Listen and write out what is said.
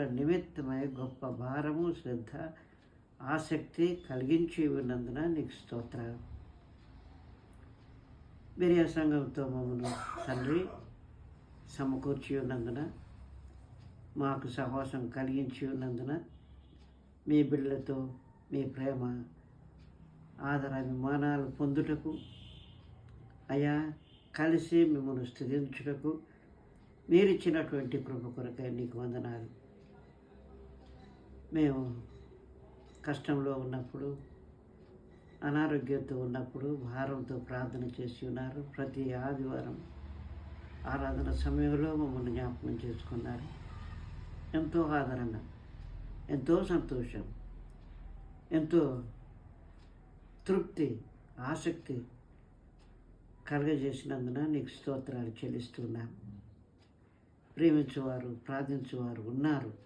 నిమిత్తమై గొప్ప భారము, శ్రద్ధ, ఆసక్తి కలిగించి ఉన్నందున నీకు స్తోత్రాలు. బెరియా సంఘంతో మమ్మల్ని తండ్రి సమకూర్చి ఉన్నందున, మాకు సహవాసం కలిగించి ఉన్నందున, మీ బిడ్డలతో మీ ప్రేమ ఆదరాభిమానాలు పొందుటకు అయా కలిసి మిమ్మల్ని స్తుతించుటకు మీరిచ్చినటువంటి కృప కొరకై నీకు వందనాలు. మేము కష్టంలో ఉన్నప్పుడు, అనారోగ్యంతో ఉన్నప్పుడు భారంతో ప్రార్థన చేసి ఉన్నారు. ప్రతి ఆదివారం ఆరాధన సమయంలో మమ్మల్ని జ్ఞాపకం చేసుకున్నారు. ఎంతో ఆదరణ, ఎంతో సంతోషం, ఎంతో తృప్తి, ఆసక్తి కలుగజేసినందున నీకు స్తోత్రాలు చెల్లిస్తున్నాం. ప్రేమించేవారు, ప్రార్థించేవారు ఉన్నారు.